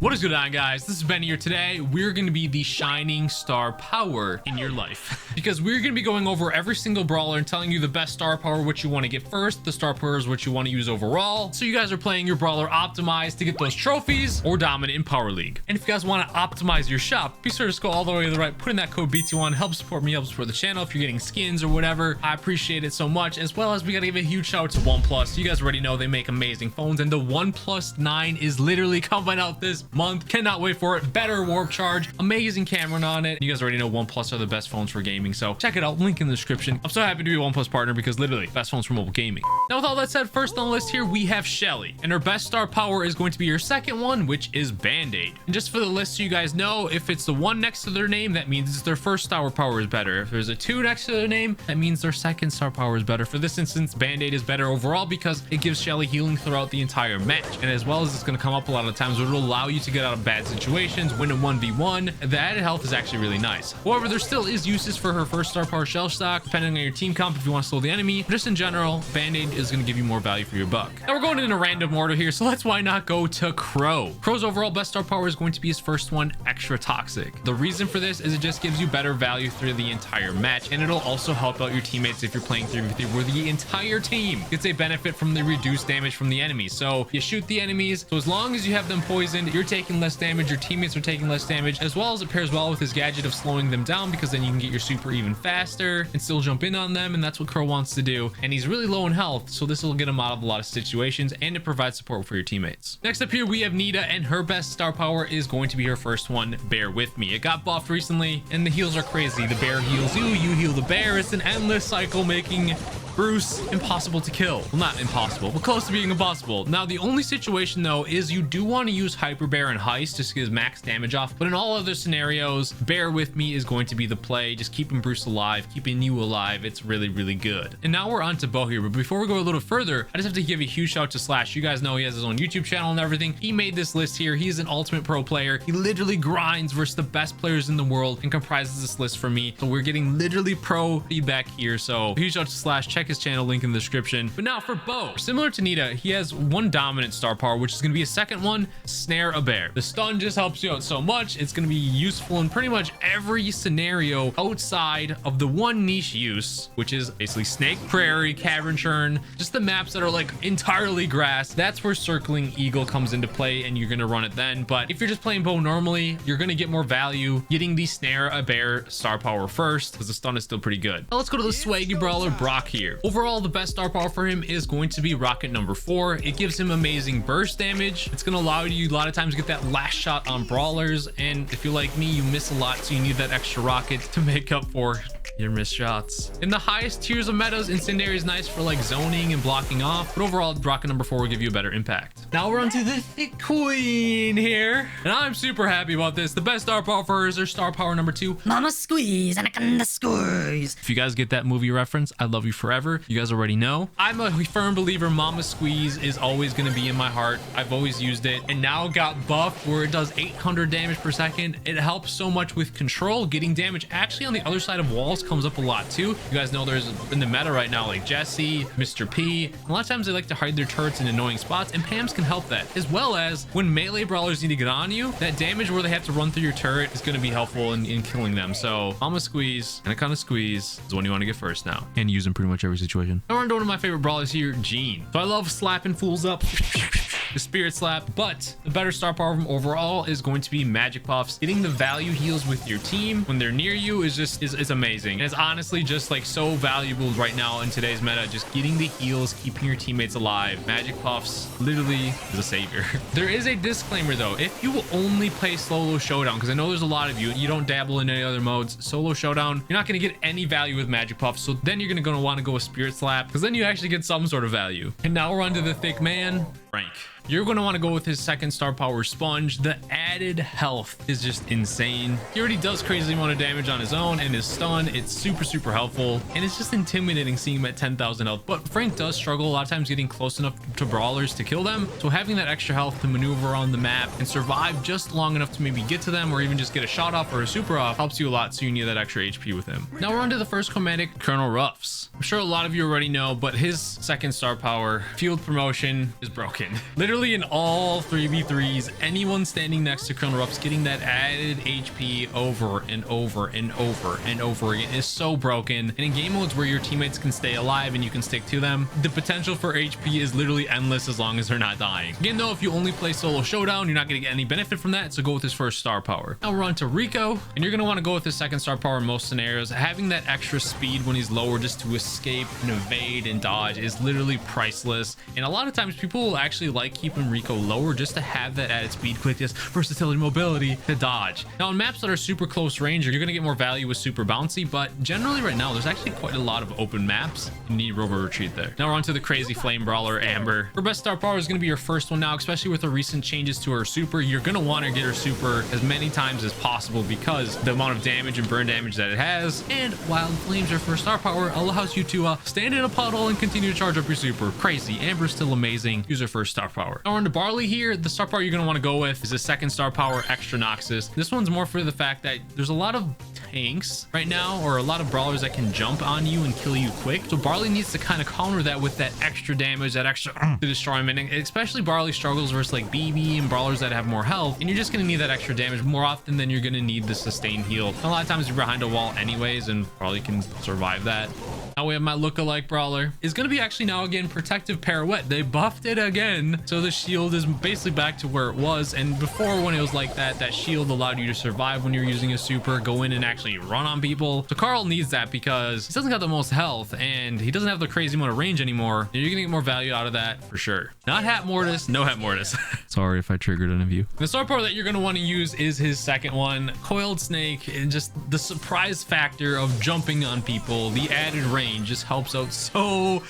What is going on, guys? This is Ben here. Today we're going to be the shining star power in your life because we're going to be going over every single brawler and telling you the best star power, what you want to get first, the star power is what you want to use overall, so you guys are playing your brawler optimized to get those trophies or dominant in Power League. And if you guys want to optimize your shop, be sure to scroll all the way to the right, put in that code BT1, help support me, help support the channel. If you're getting skins or whatever, I appreciate it so much. As well as we got to give a huge shout out to OnePlus. You guys already know they make amazing phones, and the OnePlus 9 is literally coming out this month. Cannot wait for it. Better warp charge, amazing camera on it. You guys already know OnePlus are the best phones for gaming, so check it out, link in the description. I'm so happy to be a OnePlus partner because literally best phones for mobile gaming. Now with all that said, first on the list here we have Shelly, and her best star power is going to be your second one, which is Band-Aid. And just for the list so you guys know, if it's the one next to their name, that means it's their first star power is better. If there's a 2 next to their name, that means their second star power is better. For this instance, Band-Aid is better overall because it gives Shelly healing throughout the entire match, and as well as it's going to come up a lot of times, it'll allow you to get out of bad situations, win a 1v1. The added health is actually really nice. However, there still is uses for her first star power shell stock, depending on your team comp if you want to slow the enemy. But just in general, Band-Aid is going to give you more value for your buck. Now we're going in a random order here, so let's why not go to Crow. Crow's overall best star power is going to be his first one, Extra Toxic. The reason for this is it just gives you better value through the entire match, and it'll also help out your teammates if you're playing 3v3 where the entire team gets a benefit from the reduced damage from the enemy. So you shoot the enemies, so as long as you have them poisoned, you're taking less damage, your teammates are taking less damage, as well as it pairs well with his gadget of slowing them down, because then you can get your super even faster and still jump in on them, and that's what Crow wants to do. And he's really low in health, so this will get him out of a lot of situations, and it provides support for your teammates. Next up here we have Nita, and her best star power is going to be her first one, Bear With Me. It got buffed recently and the heals are crazy. The bear heals you, you heal the bear. It's an endless cycle, making Bruce impossible to kill. Well, not impossible, but close to being impossible. Now the only situation though is you do want to use Hyper Bear and Heist just to get max damage off, but in all other scenarios, Bear With Me is going to be the play. Just keeping Bruce alive, keeping you alive. It's really, really good. And now we're on to Bo here, but before we go a little further, I just have to give a huge shout out to Slash. You guys know he has his own YouTube channel and everything. He made this list here. He's an ultimate pro player. He literally grinds versus the best players in the world and comprises this list for me, so we're getting literally pro feedback here. So huge shout out to Slash. Check his channel, link in the description. But now for Bo, similar to Nita, he has one dominant star power, which is going to be a second one, Snare a Bear. The stun just helps you out so much. It's going to be useful in pretty much every scenario outside of the one niche use, which is basically Snake Prairie, Cavern Churn, just the maps that are like entirely grass. That's where Circling Eagle comes into play, and you're going to run it then. But if you're just playing Bo normally, you're going to get more value getting the Snare a Bear star power first, because the stun is still pretty good. Now let's go to the swaggy brawler Brock here. Overall, the best star power for him is going to be rocket number 4. It gives him amazing burst damage. It's going to allow you a lot of times get that last shot on brawlers, and if you're like me, you miss a lot, so you need that extra rocket to make up for your missed shots. In the highest tiers of metas, Incendiary is nice for like zoning and blocking off, but overall rocket number 4 will give you a better impact. Now we're on to the thick queen here, and I'm super happy about this. The best star power for her is her star power number 2, Mama Squeeze, and I can squeeze. If you guys get that movie reference, I love you forever. You guys already know. I'm a firm believer Mama Squeeze is always going to be in my heart. I've always used it, and now it got buffed where it does 800 damage per second. It helps so much with control. Getting damage actually on the other side of walls comes up a lot too. You guys know there's in the meta right now like Jessie, Mr. P. A lot of times they like to hide their turrets in annoying spots, and Pams can help that, as well as when melee brawlers need to get on you, that damage where they have to run through your turret is going to be helpful in killing them. So Mama Squeeze and a kind of squeeze is one you want to get first now, and use in pretty much every situation. Now we're on to one of my favorite brawlers here, Gene. So I love slapping fools up. The Spirit Slap, but the better star power from overall is going to be Magic Puffs. Getting the value heals with your team when they're near you is just is amazing. And it's honestly just like so valuable right now in today's meta. Just getting the heals, keeping your teammates alive. Magic Puffs literally is a savior. There is a disclaimer though. If you will only play solo showdown, because I know there's a lot of you don't dabble in any other modes, solo showdown, you're not going to get any value with Magic Puffs. So then you're going to want to go with Spirit Slap, because then you actually get some sort of value. And now we're on to the thick man, Frank. You're going to want to go with his second star power, Sponge. The added health is just insane. He already does crazy amount of damage on his own, and his stun, it's super helpful, and it's just intimidating seeing him at 10,000 health. But Frank does struggle a lot of times getting close enough to brawlers to kill them, so having that extra health to maneuver on the map and survive just long enough to maybe get to them, or even just get a shot off or a super off, helps you a lot, so you need that extra HP with him. Now we're on to the first chromatic, Colonel Ruffs. I'm sure a lot of you already know, but his second star power, field promotion, is broken. Literally in all 3v 3s. Anyone standing next to Colonel Ruffs getting that added HP over and over and over and over again is so broken. And in game modes where your teammates can stay alive and you can stick to them, the potential for HP is literally endless as long as they're not dying. Again, though, if you only play solo showdown, you're not going to get any benefit from that, so go with his first star power. Now we're on to Rico, and you're going to want to go with his second star power in most scenarios. Having that extra speed when he's lower just to escape and evade and dodge is literally priceless. And a lot of times people will actually like keeping Rico lower just to have that added speed, quickness, versatility, mobility to dodge. Now on maps that are super close range, you're going to get more value with super bouncy, but generally right now there's actually quite a lot of open maps. You need rover retreat there. Now we're on to the crazy flame brawler Amber. Her best star power is going to be your first one now, especially with the recent changes to her super. You're going to want to get her super as many times as possible because the amount of damage and burn damage that it has, and while flames are first star power, allows you to stand in a puddle and continue to charge up your super. Crazy. Amber's still amazing. Use her first star power. Now we're into Barley here. The star power you're going to want to go with is the second star power, extra Noxus. This one's more for the fact that there's a lot of tanks right now, or a lot of brawlers that can jump on you and kill you quick, so Barley needs to kind of counter that with that extra damage, that extra to destroy him. And especially Barley struggles versus like Bibi and brawlers that have more health, and you're just going to need that extra damage more often than you're going to need the sustain heal. A lot of times you're behind a wall anyways, and Barley can survive that. Now we have my look-alike brawler. Is going to be actually now again protective pirouette. They buffed it again, so the shield is basically back to where it was. And before, when it was like that, that shield allowed you to survive when you're using a super, go in and actually run on people. So Carl needs that because he doesn't have the most health and he doesn't have the crazy amount of range anymore. You're gonna get more value out of that for sure. Not Hat Mortis, no Hat Mortis. Sorry if I triggered any of you. The star power that you're gonna want to use is his second one, Coiled Snake, and just the surprise factor of jumping on people, the added range just helps out so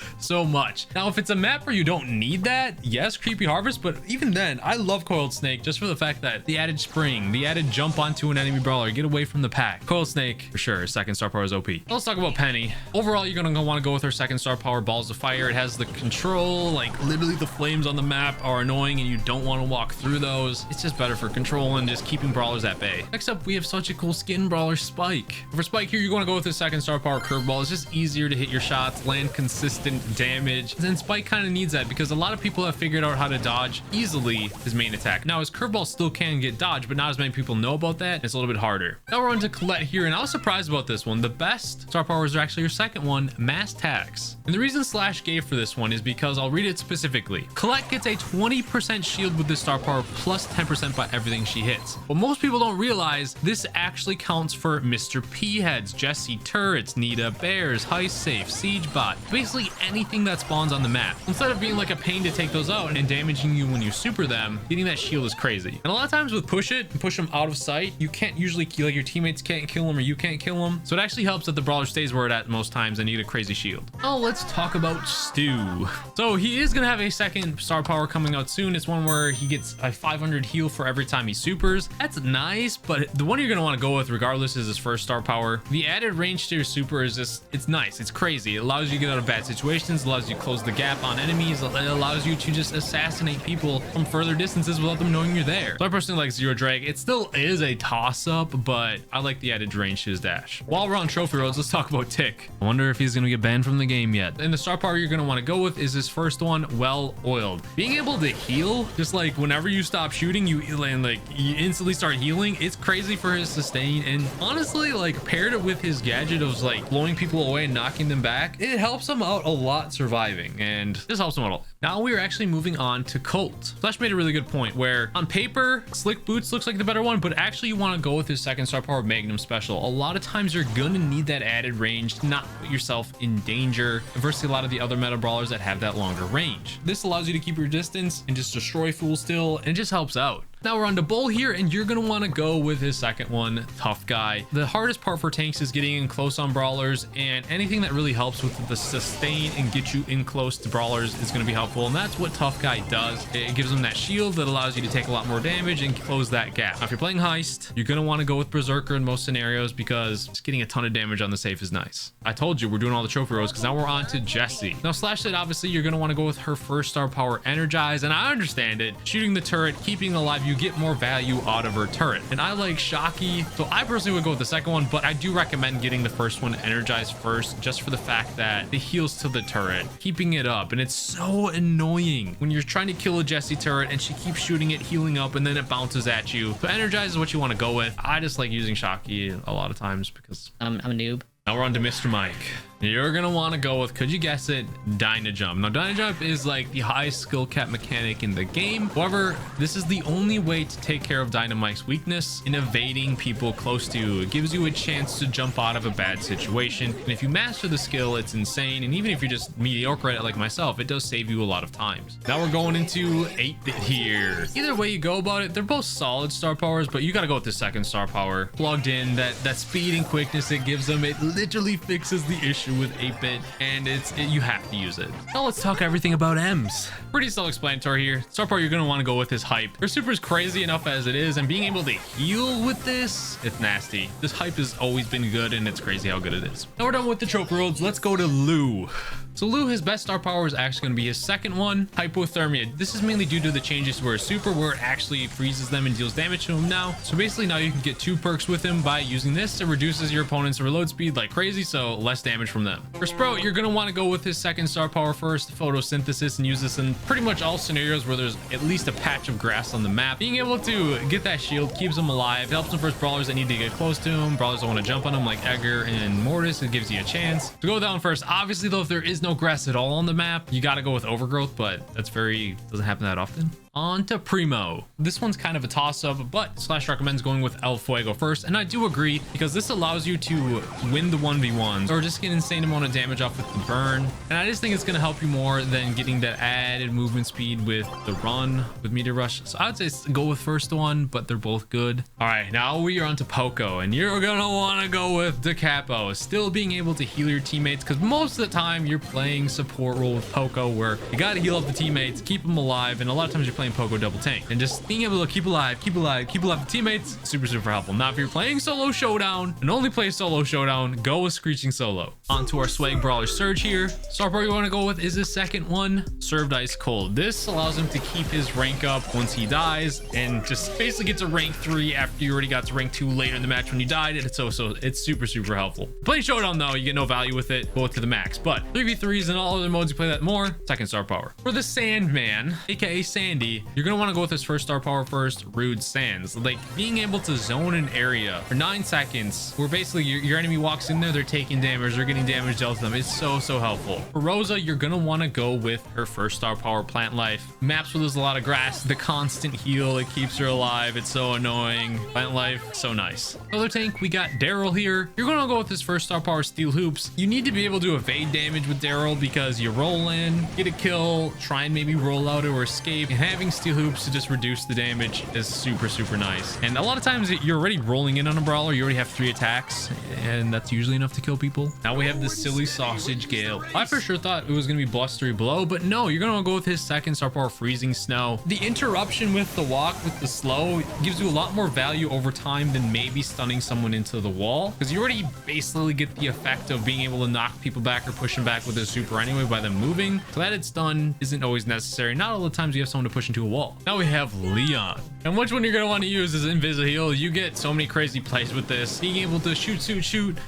much. Now if it's a map where you don't need that, yes, Creepy Harvest, but even then I love Coiled Snake just for the fact that the added spring, the added jump onto an enemy brawler, get away from the pack. Coiled Snake for sure. Second star power is OP. Let's talk about Penny. Overall, you're gonna want to go with her second star power, Balls of Fire. It has the control, like literally the flames on the map are annoying and you don't want to walk through those. It's just better for control and just keeping brawlers at bay. Next up, we have such a cool skin brawler, Spike. For Spike here, you're going to go with the second star power, Curveball. It's just easier to hit your shots, land consistent damage. And Spike kind of needs that because a lot of people have figured out how to dodge easily his main attack. Now his curveball still can get dodged, but not as many people know about that. It's a little bit harder. Now we're on to Colette here, and I was surprised about this one. The best star powers are actually your second one, Mass Tax. And the reason Slash gave for this one is because I'll read it specifically. Colette gets a 20% shield with this star power plus 10% by everything she hits. What most people don't realize, this actually counts for Mr. P heads, Jessie turrets, Nita bears, heist safe, siege bot, basically anything that spawns on the map. Instead of being like a pain to take those out and damaging you when you super them, getting that shield is crazy. And a lot of times with push it and push them out of sight, you can't usually kill, like your teammates can't kill them or you can't kill them. So it actually helps that the brawler stays where it at most times and need a crazy shield. Oh, let's talk about Stu. So he is gonna have a second star power coming out soon. It's one where he gets a 500 heal for every time he supers. That's nice, but the one you're gonna want to go with regardless is his first star power. The added range to your super is just, it's nice, it's crazy. It allows you to get out of bad situations, allows you to close the gap on enemies, it allows you to just assassinate people from further distances without them knowing you're there. So I personally like Zero Drag. It still is a toss-up, but I like the added range to his dash. While we're on trophy roads, let's talk about Tick. I wonder if he's gonna get banned from the game yet. And the star power you're gonna want to go with is his first one, Well Oiled. Being able to heal, just like whenever you stop shooting, you instantly start healing. It's crazy for his sustain, and honestly, like paired it with his gadget of like blowing people away and knocking them back, it helps him out a lot surviving, and this helps him out a lot. Now we are actually moving on to Colt. Flash made a really good point where on paper, Slick Boots looks like the better one, but actually you want to go with his second star power, Magnum Special. A lot of times you're gonna need that added range to not put yourself in danger versus a lot of the other meta brawlers that have that longer range. This allows you to keep your distance and just destroy fools still, and it just helps out. Now we're on to Bull here, and you're going to want to go with his second one, Tough Guy. The hardest part for tanks is getting in close on brawlers, and anything that really helps with the sustain and get you in close to brawlers is going to be helpful, and that's what Tough Guy does. It gives them that shield that allows you to take a lot more damage and close that gap. Now, if you're playing Heist, you're going to want to go with Berserker in most scenarios because just getting a ton of damage on the safe is nice. I told you we're doing all the trophy rows because now we're on to Jessie. Now Slash said obviously you're going to want to go with her first star power, Energize, and I understand it. Shooting the turret, keeping alive, you get more value out of her turret, and I like Shocky, so I personally would go with the second one, but I do recommend getting the first one, Energized, first, just for the fact that it heals to the turret, keeping it up, and it's so annoying when you're trying to kill a Jessie turret and she keeps shooting it, healing up, and then it bounces at you. So energize is what you want to go with. I just like using Jacky a lot of times because I'm a noob. now we're on to Mr. Mike. You're gonna want to go with, could you guess it, Dynajump. Now Dynajump is like the highest skill cap mechanic in the game. However, this is the only way to take care of Dynamike's weakness in evading people close to you. It gives you a chance to jump out of a bad situation, and if you master the skill, it's insane. And even if you're just mediocre at it like myself, it does save you a lot of times. Now we're going into 8-bit here. Either way you go about it, they're both solid star powers, but you gotta go with the second star power. Plugged in, that speed and quickness it gives them, it literally fixes the issue with 8-bit, and you have to use it. Now let's talk everything about M's. Pretty self-explanatory here. Star power you're gonna want to go with is hype. Her super is crazy enough as it is, and being able to heal with this, it's nasty. This hype has always been good, and it's crazy how good it is. Now we're done with the trophy roads. Let's go to Lou. So Lou, his best star power is actually going to be his second one, Hypothermia. This is mainly due to the changes to her super, where it actually freezes them and deals damage to him now. So basically now you can get 2 perks with him by using this. It reduces your opponent's reload speed like crazy, so less damage from them. For Sprout, you're going to want to go with his second star power first, Photosynthesis, and use this in pretty much all scenarios where there's at least a patch of grass on the map. Being able to get that shield keeps him alive. It helps him first brawlers that need to get close to him. Brawlers that want to jump on him like Edgar and Mortis. It gives you a chance to go down first. Obviously though, if there is no grass at all on the map, you got to go with Overgrowth, but that's doesn't happen that often. On to Primo. This one's kind of a toss-up, but Slash recommends going with El Fuego first, and I do agree because this allows you to win the 1v1s or just get an insane amount of damage off with the burn, and I just think it's going to help you more than getting that added movement speed with the run with Meteor Rush. So I would say go with first one, but they're both good. All right, now we are on to Poco, and you're gonna want to go with Da Capo. Still being able to heal your teammates, because most of the time you're playing support role with Poco where you got to heal up the teammates, keep them alive, and a lot of times you're playing Poco double tank, and just being able to keep alive the teammates, super helpful. Now if you're playing solo showdown and only play solo showdown, go with Screeching Solo. Onto our swag brawler Surge here. Star power you want to go with is his second one, Served Ice Cold. This allows him to keep his rank up once he dies, and just basically get to rank 3 after you already got to rank 2 later in the match when you died. It's super helpful. Playing showdown though, you get no value with it, go to the max, but 3v3s and all other modes you play that more, second star power. For the Sandman, aka Sandy, you're gonna want to go with his first star power first, Rude Sands. Like being able to zone an area for 9 seconds where basically your enemy walks in there, they're taking damage, they're getting damage dealt to them. It's so helpful. For Rosa, you're gonna want to go with her first star power, Plant Life. Maps where there's a lot of grass, the constant heal, it keeps her alive. It's so annoying. Plant Life, so nice. Other tank, we got Darryl here. You're gonna go with his first star power, Steel Hoops. You need to be able to evade damage with Darryl because you roll in, get a kill, try and maybe roll out or escape, and having Steel Hoops to just reduce the damage is super nice. And a lot of times you're already rolling in on a brawler, you already have 3 attacks, and that's usually enough to kill people. Now we have the silly sausage Gale. I for sure thought it was gonna be Blustery Blow, but no, you're gonna go with his second star power, Freezing Snow. The interruption with the walk with the slow gives you a lot more value over time than maybe stunning someone into the wall, because you already basically get the effect of being able to knock people back or push them back with a super anyway by them moving. So that it's done isn't always necessary. Not all the times you have someone to push into a wall. Now we have Leon, and which one you're gonna want to use is Invisi Heal. You get so many crazy plays with this, being able to shoot.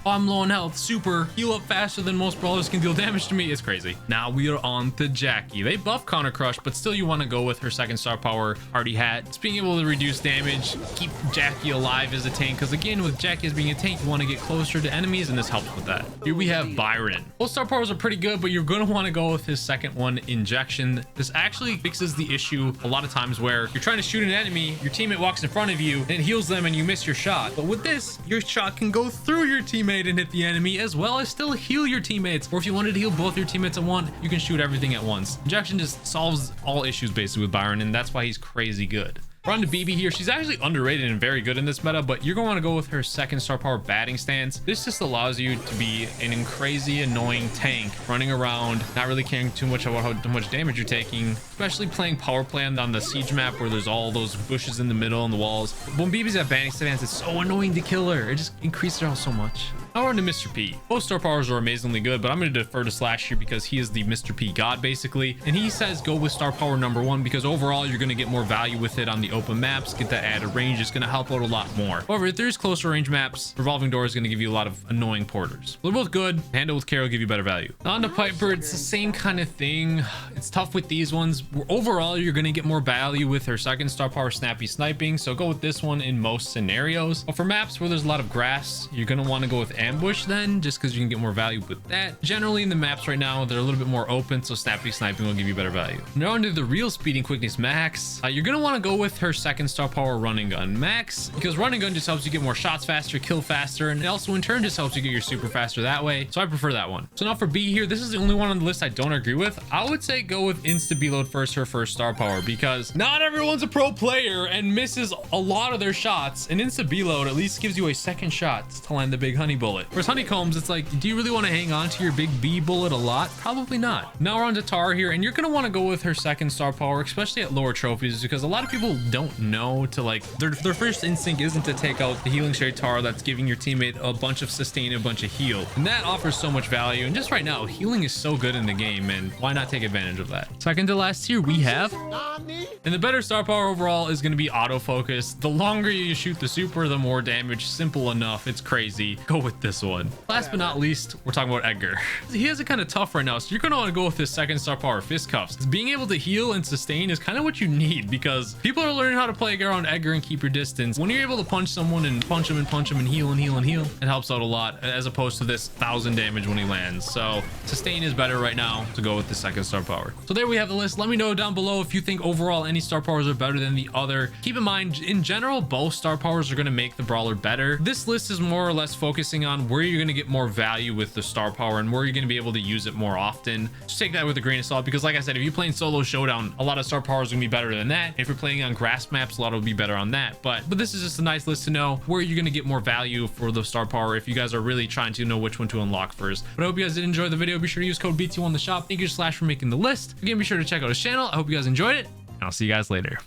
Oh, I'm low on health, super heal up faster than most brawlers can deal damage to me. It's crazy. Now we are on to Jacky. They buff Counter Crush, but still you want to go with her second star power, Hardy Hat. It's being able to reduce damage, keep Jacky alive as a tank, because again with Jacky as being a tank, you want to get closer to enemies, and this helps with that. Here we have Byron. Both star powers are pretty good, but you're going to want to go with his second one, Injection. This actually fixes the issue a lot of times where you're trying to shoot an enemy, your teammate walks in front of you and it heals them and you miss your shot. But with this, your shot can go through your teammate and hit the enemy, as well as still heal your teammates. Or if you wanted to heal both your teammates at once, you can shoot everything at once. Injection just solves all issues basically with Byron, and that's why he's crazy good. We're on to Bibi here. She's actually underrated and very good in this meta, but you're going to want to go with her second star power, Batting Stance. This just allows you to be an crazy annoying tank running around, not really caring too much about how much damage you're taking, especially playing power play on the siege map where there's all those bushes in the middle and the walls. When Bibi's at Batting Stance, it's so annoying to kill her. It just increases her health so much. Now we're on to Mr. P. Both star powers are amazingly good, but I'm going to defer to Slash here because he is the Mr. P god basically, and he says go with star power number 1 because overall you're going to get more value with it on the open maps, get that added range. It's going to help out a lot more. However, if there's closer range maps, revolving door is going to give you a lot of annoying porters. They're both good. Handle with Carol give you better value. On to Piper, it's the same kind of thing. It's tough with these ones. Overall, you're going to get more value with her second star power, Snappy Sniping, so go with this one in most scenarios. But for maps where there's a lot of grass, you're going to want to go with Ambush then, just because you can get more value with that. Generally in the maps right now, they're a little bit more open, so Snappy Sniping will give you better value. Now onto the real speed and quickness max. You're going to want to go with her second star power, Running Gun max, because Running Gun just helps you get more shots faster, kill faster, and it also in turn just helps you get your super faster that way. So I prefer that one. So now for B here, this is the only one on the list I don't agree with. I would say go with Insta Beload first, her first star power, because not everyone's a pro player and misses a lot of their shots, and Insta Beload at least gives you a second shot to land the big honey bullet. Whereas Honeycombs, it's like, do you really want to hang on to your big B bullet a lot? Probably not. Now we're on to Tara here, and you're going to want to go with her second star power, especially at lower trophies, because a lot of people don't know to like, their first instinct isn't to take out the healing shade Tara that's giving your teammate a bunch of sustain, a bunch of heal, and that offers so much value. And just right now, healing is so good in the game, and why not take advantage of that? Second to last here, we have Nani. And the better star power overall is going to be autofocus. The longer you shoot the super, the more damage. Simple enough. It's crazy. Go with this one. Last but not least, we're talking about Edgar. He has it kind of tough right now, so you're going to want to go with his second star power, Fist Cuffs. Being able to heal and sustain is kind of what you need, because people are learning how to play around Edgar and keep your distance. When you're able to punch someone and punch him and punch him and heal and heal and heal, it helps out a lot, as opposed to this 1000 damage when he lands. So sustain is better right now to go with the second star power. So there we have the list. Let me know down below if you think overall any star powers are better than the other. Keep in mind, in general, both star powers are going to make the brawler better. This list is more or less focusing on where you're going to get more value with the star power and where you're going to be able to use it more often. Just take that with a grain of salt, because like I said, if you're playing solo showdown, a lot of star powers are going to be better than that. If you're playing on grass maps, a lot will be better on that. But this is just a nice list to know where you're going to get more value for the star power if you guys are really trying to know which one to unlock first. But I hope you guys did enjoy the video. Be sure to use code BT1 in the shop. Thank you to Slash for making the list. Again, be sure to check out his channel. I hope you guys enjoyed it, and I'll see you guys later.